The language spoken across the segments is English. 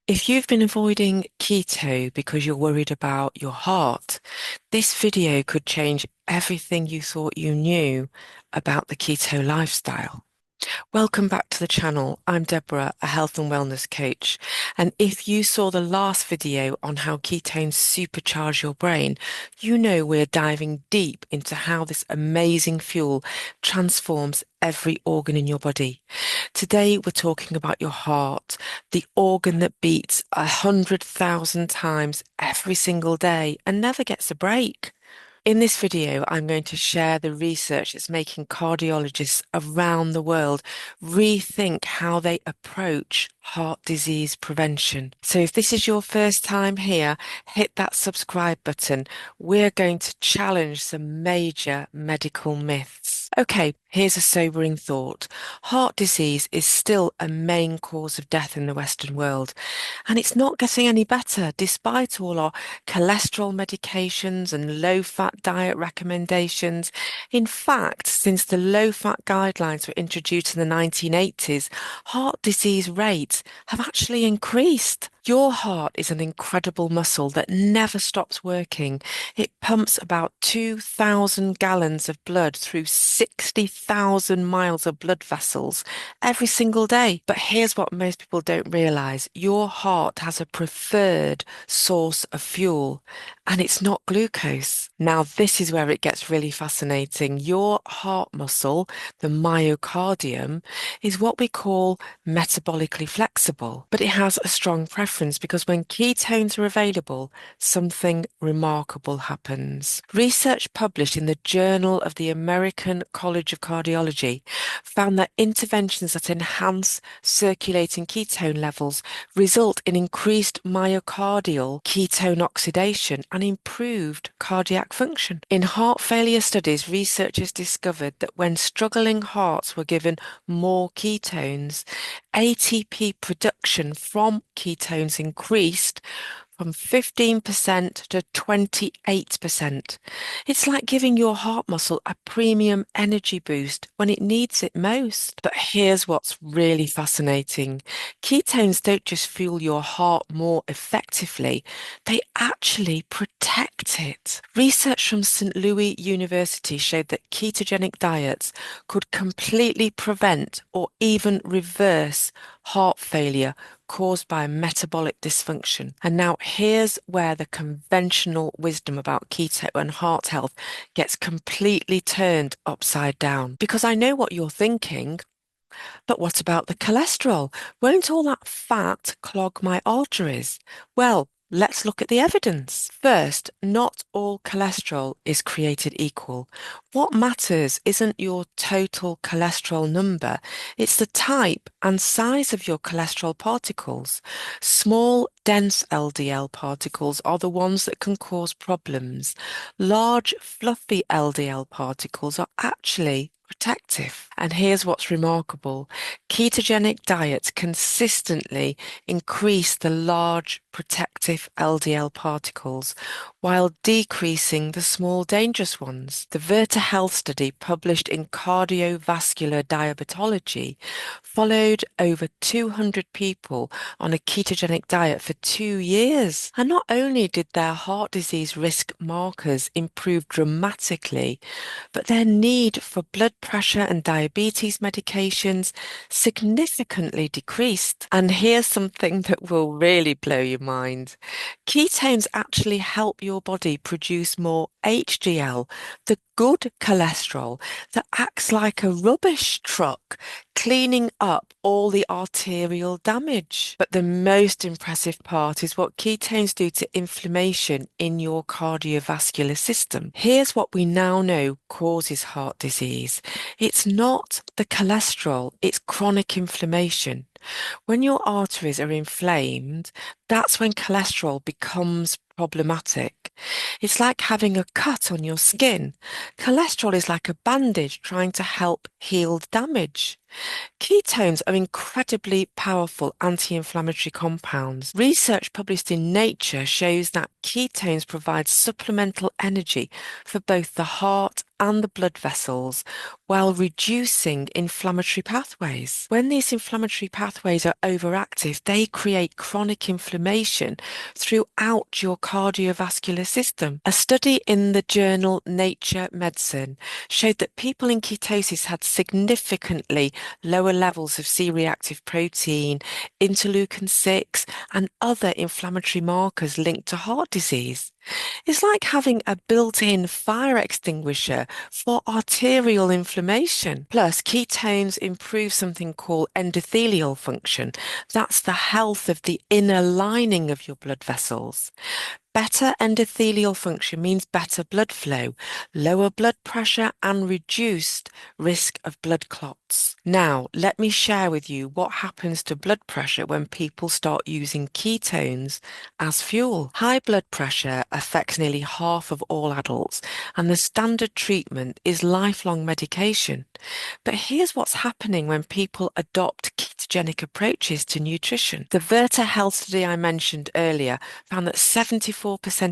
If you've been avoiding keto because you're worried about your heart, this video could change everything you thought you knew about the keto lifestyle. Welcome back to the channel. I'm Deborah, a health and wellness coach. And if you saw the last video on how ketones supercharge your brain, you know we're diving deep into how this amazing fuel transforms every organ in your body. Today, we're talking about your heart, the organ that beats 100,000 times every single day and never gets a break. In this video, I'm going to share the research that's making cardiologists around the world rethink how they approach heart disease prevention. So if this is your first time here, hit that subscribe button. We're going to challenge some major medical myths. Okay, here's a sobering thought. Heart disease is still a main cause of death in the Western world, and it's not getting any better despite all our cholesterol medications and low-fat diet recommendations. In fact, since the low-fat guidelines were introduced in the 1980s, heart disease rates have actually increased. Your heart is an incredible muscle that never stops working. It pumps about 2,000 gallons of blood through 60,000 miles of blood vessels every single day. But here's what most people don't realize. Your heart has a preferred source of fuel, and it's not glucose. Now, this is where it gets really fascinating. Your heart muscle, the myocardium, is what we call metabolically flexible, but it has a strong preference because when ketones are available, something remarkable happens. Research published in the Journal of the American College of Cardiology found that interventions that enhance circulating ketone levels result in increased myocardial ketone oxidation and improved cardiac function. In heart failure studies, researchers discovered that when struggling hearts were given more ketones, ATP production from ketones increased from 15% to 28%. It's like giving your heart muscle a premium energy boost when it needs it most. But here's what's really fascinating. Ketones don't just fuel your heart more effectively, they actually protect it. Research from St. Louis University showed that ketogenic diets could completely prevent or even reverse heart failure caused by metabolic dysfunction. And now here's where the conventional wisdom about keto and heart health gets completely turned upside down. Because I know what you're thinking, but what about the cholesterol? Won't all that fat clog my arteries? Well, let's look at the evidence. First, not all cholesterol is created equal. What matters isn't your total cholesterol number, it's the type and size of your cholesterol particles. Small, dense LDL particles are the ones that can cause problems. Large, fluffy LDL particles are actually protective. And here's what's remarkable. Ketogenic diets consistently increase the large protective LDL particles while decreasing the small dangerous ones. The Verta Health study published in Cardiovascular Diabetology followed over 200 people on a ketogenic diet for 2 years. And not only did their heart disease risk markers improve dramatically, but their need for blood pressure and diabetes medications significantly decreased. And here's something that will really blow your mind. Ketones actually help your body produce more HDL, the good cholesterol that acts like a rubbish truck, cleaning up all the arterial damage. But the most impressive part is what ketones do to inflammation in your cardiovascular system. Here's what we now know causes heart disease. It's not the cholesterol, it's chronic inflammation. When your arteries are inflamed, that's when cholesterol becomes problematic. It's like having a cut on your skin. Cholesterol is like a bandage trying to help heal the damage. Ketones are incredibly powerful anti-inflammatory compounds. Research published in Nature shows that ketones provide supplemental energy for both the heart and the blood vessels while reducing inflammatory pathways. When these inflammatory pathways are overactive, they create chronic inflammation throughout your cardiovascular system. A study in the journal Nature Medicine showed that people in ketosis had significantly lower levels of C-reactive protein, interleukin 6, and other inflammatory markers linked to heart disease. It's like having a built-in fire extinguisher for arterial inflammation. Plus, ketones improve something called endothelial function. That's the health of the inner lining of your blood vessels. Better endothelial function means better blood flow, lower blood pressure, and reduced risk of blood clots. Now, let me share with you what happens to blood pressure when people start using ketones as fuel. High blood pressure affects nearly half of all adults, and the standard treatment is lifelong medication. But here's what's happening when people adopt ketogenic approaches to nutrition. The Verta Health study I mentioned earlier found that 74%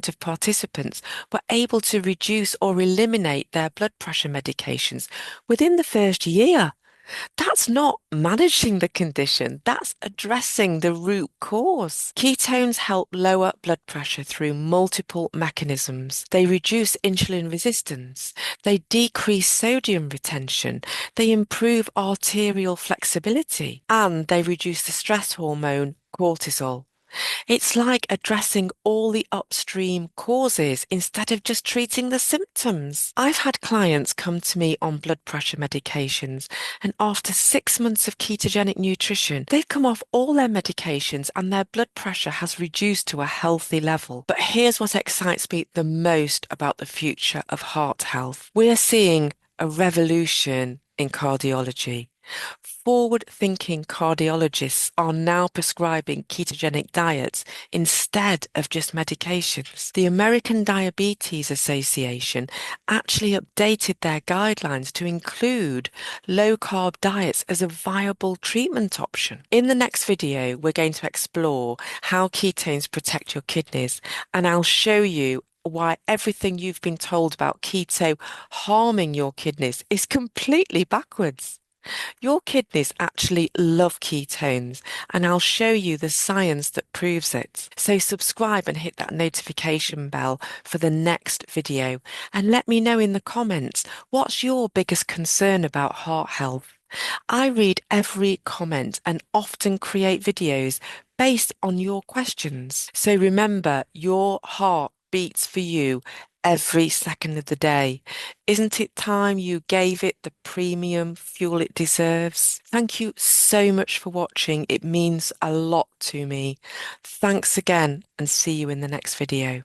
of participants were able to reduce or eliminate their blood pressure medications within the first year. That's not managing the condition, that's addressing the root cause. Ketones help lower blood pressure through multiple mechanisms. They reduce insulin resistance, they decrease sodium retention, they improve arterial flexibility, and they reduce the stress hormone cortisol. It's like addressing all the upstream causes instead of just treating the symptoms. I've had clients come to me on blood pressure medications, and after 6 months of ketogenic nutrition, they've come off all their medications and their blood pressure has reduced to a healthy level. But here's what excites me the most about the future of heart health. We're seeing a revolution in cardiology. Forward-thinking cardiologists are now prescribing ketogenic diets instead of just medications. The American Diabetes Association actually updated their guidelines to include low-carb diets as a viable treatment option. In the next video, we're going to explore how ketones protect your kidneys, and I'll show you why everything you've been told about keto harming your kidneys is completely backwards. Your kidneys actually love ketones, and I'll show you the science that proves it. So subscribe and hit that notification bell for the next video, and let me know in the comments, what's your biggest concern about heart health? I read every comment and often create videos based on your questions. So remember, your heart beats for you every second of the day. Isn't it time you gave it the premium fuel it deserves? Thank you so much for watching. It means a lot to me. Thanks again, and see you in the next video.